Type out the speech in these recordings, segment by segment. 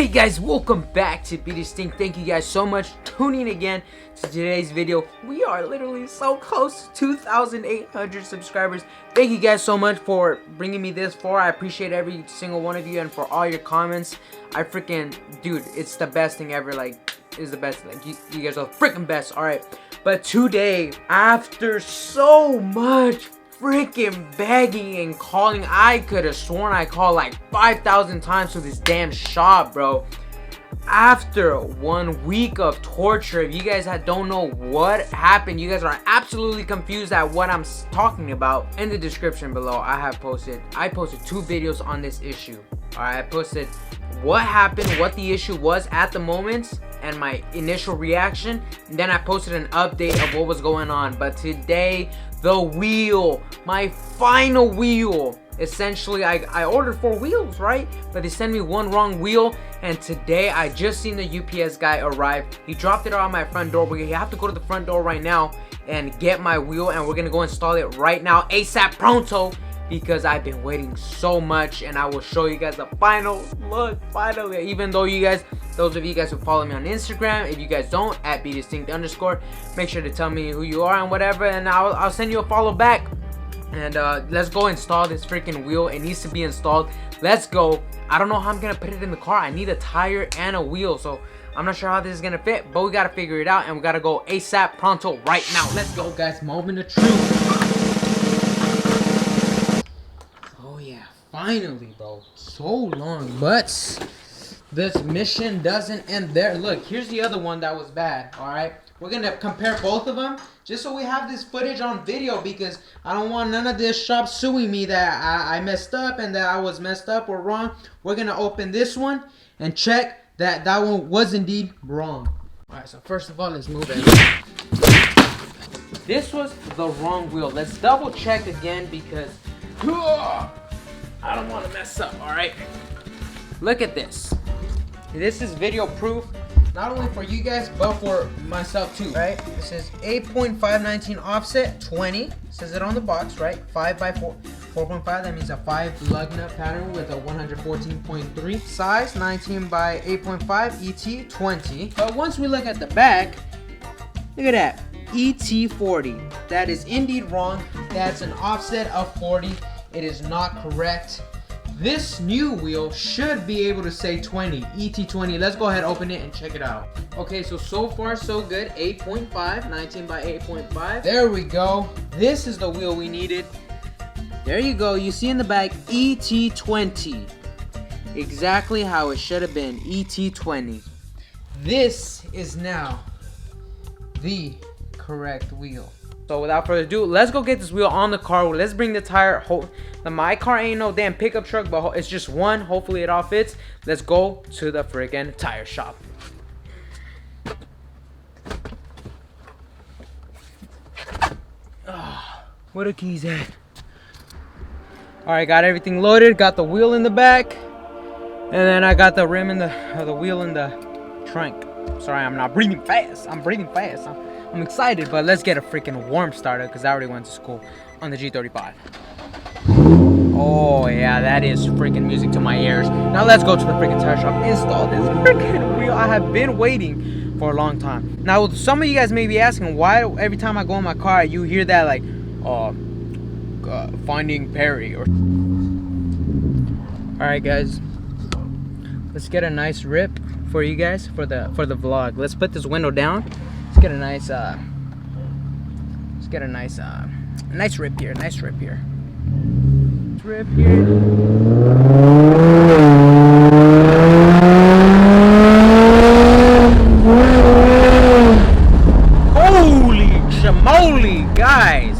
Hey guys, welcome back to BeDistinct. Thank you guys so much for tuning again to today's video. We are literally so close to 2,800 subscribers. Thank you guys so much for bringing me this far. I appreciate every single one of you and for all your comments. I freaking, dude, it's the best thing ever. Like, it's the best. Like, you guys are the freaking best. All right, but today, after so much freaking begging and calling, I could have sworn I called like 5,000 times to this damn shop, bro. After 1 week of torture, if you guys don't know what happened, you guys are absolutely confused at what I'm talking about. In the description below, I posted 2 videos on this issue. Alright, I posted what happened, what the issue was at the moment, and my initial reaction. And then I posted an update of what was going on. But today, the wheel, my final wheel. Essentially, I ordered 4 wheels, right? But they sent me 1 wrong wheel. And today, I just seen the UPS guy arrive. He dropped it on my front door. We have to go to the front door right now and get my wheel. And we're going to go install it right now, ASAP pronto. Because I've been waiting so much, and I will show you guys the final look. Finally, even though you guys, those of you guys who follow me on Instagram, if you guys don't, at BeDistinct_, make sure to tell me who you are and whatever, and I'll send you a follow back. And let's go install this freaking wheel. It needs to be installed. Let's go. I don't know how I'm gonna put it in the car. I need a tire and a wheel, so I'm not sure how this is gonna fit, but we gotta figure it out, and we gotta go ASAP pronto right now. Let's go, guys. Moment of truth. Finally, bro. So long, but this mission doesn't end there. Look, here's the other one that was bad. All right, we're gonna compare both of them just so we have this footage on video, because I don't want none of this shop suing me that I messed up and that I was messed up or wrong. We're gonna open this one and check that that one was indeed wrong. All right, so first of all, let's move it. This was the wrong wheel. Let's double check again, because I don't want to mess up. All right, look at this. This is video proof, not only for you guys but for myself too, right? This is 8.519 offset 20, says it on the box, right? 5 by 4.5, that means a 5 lug nut pattern with a 114.3 size, 19 by 8.5 ET 20. But once we look at the back, look at that, ET 40. That is indeed wrong. That's an offset of 40. It is not correct. This new wheel should be able to say 20, ET20. Let's go ahead, open it, and check it out. Okay, so far so good. 8.5, 19 by 8.5. There we go. This is the wheel we needed. There you go. You see in the back, ET20. Exactly how it should have been, ET20. This is now the correct wheel. So without further ado, let's go get this wheel on the car. Let's bring the tire. My car ain't no damn pickup truck, but it's just one. Hopefully it all fits. Let's go to the friggin' tire shop. Where the keys at? Alright, got everything loaded. Got the wheel in the back. And then I got the rim in the wheel in the trunk. Sorry, I'm not breathing fast. I'm breathing fast. I'm excited, but let's get a freaking warm starter, because I already went to school on the G35. Oh yeah, that is freaking music to my ears. Now let's go to the freaking tire shop, install this freaking wheel. I have been waiting for a long time. Now some of you guys may be asking, why every time I go in my car you hear that like Finding Perry or... Alright guys, let's get a nice rip for you guys for the vlog. Let's put this window down. Let's get a nice rip here. Nice rip here. Rip here. Holy shamoly, guys!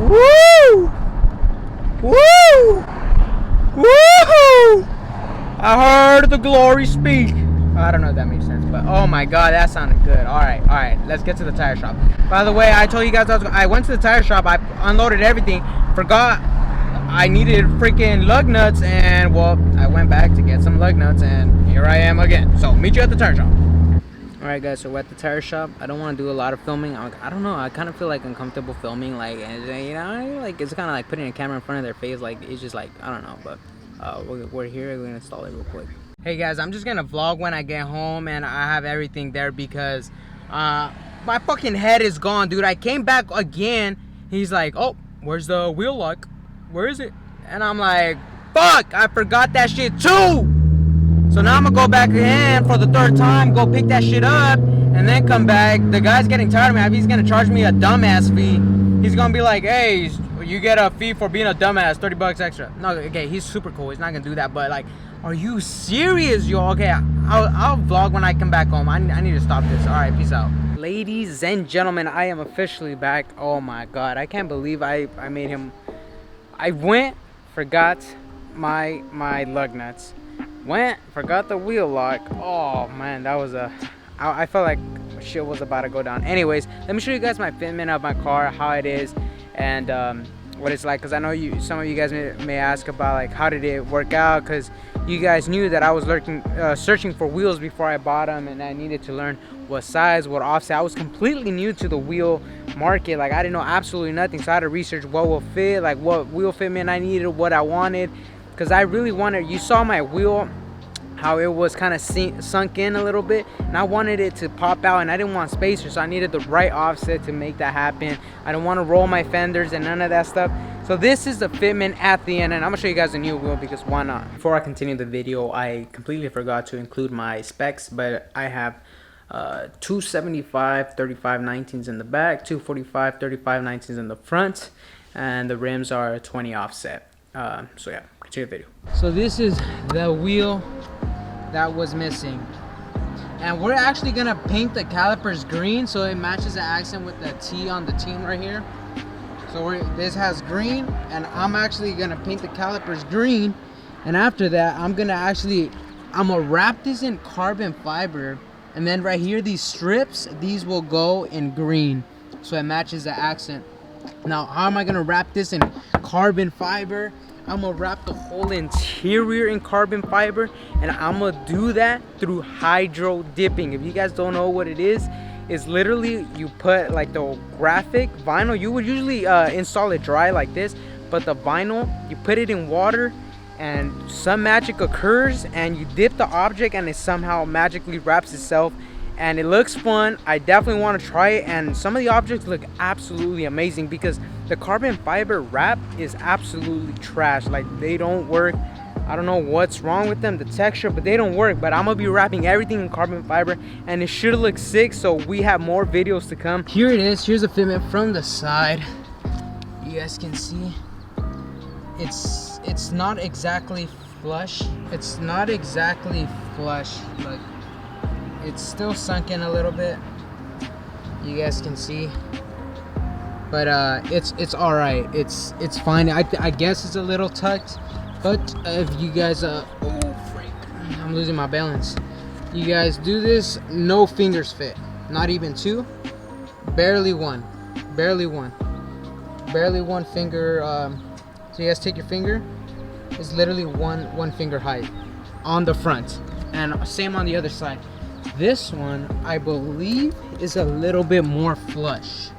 Woo! Woo! Woo! I heard the glory speak. I don't know if that makes sense, but oh my god, that sounded good. All right, let's get to the tire shop. By the way, I told you guys I went to the tire shop. I unloaded everything. Forgot I needed freaking lug nuts, and well, I went back to get some lug nuts, and here I am again. So meet you at the tire shop. All right, guys. So we're at the tire shop. I don't want to do a lot of filming. I don't know. I kind of feel like uncomfortable filming, like, you know, like it's kind of like putting a camera in front of their face. Like it's just like, I don't know, but we're here. We're gonna install it real quick. Hey guys, I'm just gonna vlog when I get home and I have everything there because my fucking head is gone, dude. I came back again. He's like, oh, where's the wheel lock? Where is it? And I'm like, fuck, I forgot that shit too. So now I'm gonna go back in for the third time, go pick that shit up, and then come back. The guy's getting tired of me. He's gonna charge me a dumbass fee. He's gonna be like, hey, you get a fee for being a dumbass, 30 bucks extra. No, okay, he's super cool. He's not gonna do that, but like, are you serious, y'all? Okay, I'll vlog when I come back home. I need to stop this. All right, peace out. Ladies and gentlemen, I am officially back. Oh my God, I can't believe I made him. I went, forgot my lug nuts. Went, forgot the wheel lock. Oh man, that was I felt like shit was about to go down. Anyways, let me show you guys my fitment of my car, how it is, and what it's like. Because I know some of you guys may ask about like how did it work out, because you guys knew that I was searching for wheels before I bought them, and I needed to learn what size, what offset. I was completely new to the wheel market. Like I didn't know absolutely nothing, so I had to research what will fit, like what wheel fitment I needed, what I wanted. Because I really wanted, you saw my wheel, how it was kind of sunk in a little bit, and I wanted it to pop out, and I didn't want spacers, so I needed the right offset to make that happen. I don't want to roll my fenders and none of that stuff. So this is the fitment at the end, and I'm gonna show you guys the new wheel because why not? Before I continue the video, I completely forgot to include my specs, but I have 275 35 19s in the back, 245 35 19s in the front, and the rims are 20 offset. So yeah, continue the video. So this is the wheel that was missing, and we're actually gonna paint the calipers green so it matches the accent with the T on the team right here. So this has green, and I'm actually gonna paint the calipers green, and after that I'm gonna wrap this in carbon fiber, and then right here these strips, these will go in green so it matches the accent. Now how am I gonna wrap this in carbon fiber? I'm gonna wrap the whole interior in carbon fiber, and I'm gonna do that through hydro dipping. If you guys don't know what it is, it's literally you put like the graphic vinyl. You would usually install it dry like this, but the vinyl, you put it in water and some magic occurs and you dip the object and it somehow magically wraps itself, and it looks fun. I definitely want to try it, and some of the objects look absolutely amazing because the carbon fiber wrap is absolutely trash. Like they don't work. I don't know what's wrong with them, the texture, but they don't work. But I'm gonna be wrapping everything in carbon fiber, and it should look sick. So we have more videos to come. Here it is. Here's the fitment from the side. You guys can see it's not exactly flush. It's not exactly flush. Like it's still sunk in a little bit. You guys can see. But it's all right. It's fine. I guess it's a little tucked, but if you guys oh freak, I'm losing my balance. You guys do this, no fingers fit, not even two, barely one finger. So you guys take your finger. It's literally one finger height on the front, and same on the other side. This one I believe is a little bit more flush.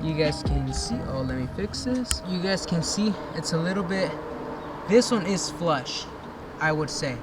You guys can see, oh let me fix this. You guys can see it's a little bit, this one is flush, I would say.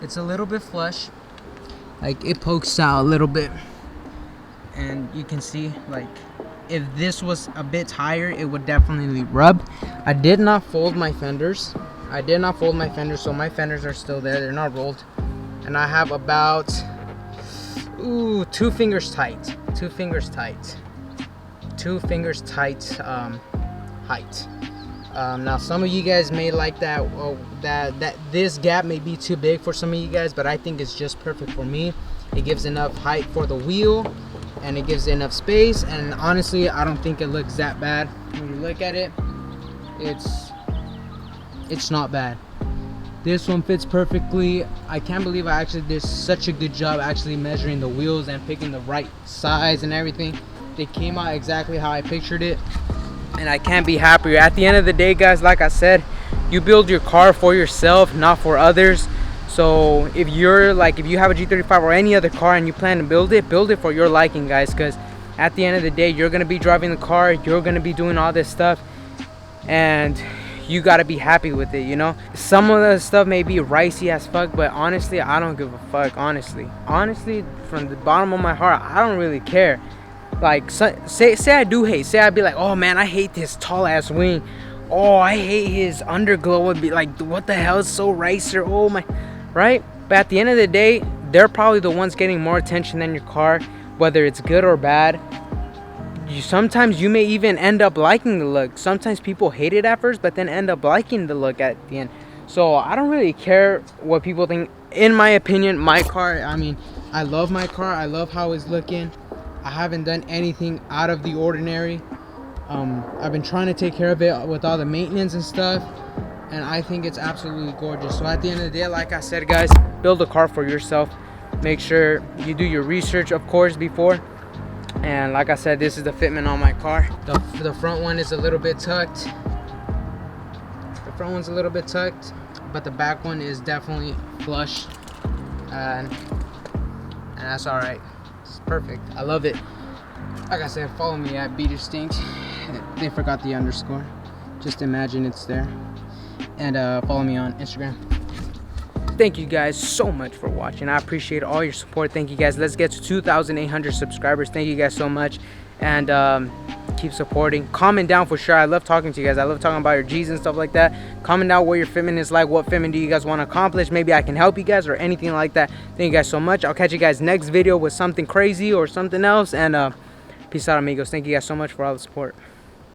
It's a little bit flush, like it pokes out a little bit, and you can see like if this was a bit higher it would definitely rub. I did not fold my fenders. So my fenders are still there, they're not rolled, and I have about 2 fingers tight height. Now some of you guys may like that, that this gap may be too big for some of you guys, but I think it's just perfect for me. It gives enough height for the wheel, and it gives enough space, and honestly I don't think it looks that bad. When you look at it, it's not bad. This one fits perfectly. I can't believe I actually did such a good job actually measuring the wheels and picking the right size and everything. They came out exactly how I pictured it, and I can't be happier. At the end of the day, guys, like I said, you build your car for yourself, not for others. So if you have a G35 or any other car and you plan to build it for your liking, guys, because at the end of the day you're gonna be driving the car, you're gonna be doing all this stuff, and you gotta be happy with it, you know. Some of the stuff may be ricey as fuck, but honestly, I don't give a fuck. Honestly, from the bottom of my heart, I don't really care. Like, say I do hate. Say I'd be like, oh man, I hate this tall ass wing. Oh, I hate his underglow. Would be like, what the hell is so ricer? Oh my, right? But at the end of the day, they're probably the ones getting more attention than your car, whether it's good or bad. Sometimes you may even end up liking the look. Sometimes people hate it at first, but then end up liking the look at the end. So I don't really care what people think. In my opinion, my car, I mean, I love my car. I love how it's looking. I haven't done anything out of the ordinary. I've been trying to take care of it with all the maintenance and stuff, and I think it's absolutely gorgeous. So at the end of the day, like I said, guys, build a car for yourself. Make sure you do your research, of course, before. And like I said, this is the fitment on my car. The front one is a little bit tucked. The front one's a little bit tucked, but the back one is definitely flush, and that's all right. It's perfect. I love it. Like I said, follow me at BeDistinct. They forgot the underscore. Just imagine it's there. And follow me on Instagram. Thank you guys so much for watching. I appreciate all your support. Thank you guys. Let's get to 2,800 subscribers. Thank you guys so much. And keep supporting. Comment down for sure. I love talking to you guys. I love talking about your G's and stuff like that. Comment down what your fitment is like. What fitment do you guys want to accomplish? Maybe I can help you guys or anything like that. Thank you guys so much. I'll catch you guys next video with something crazy or something else. And peace out, amigos. Thank you guys so much for all the support.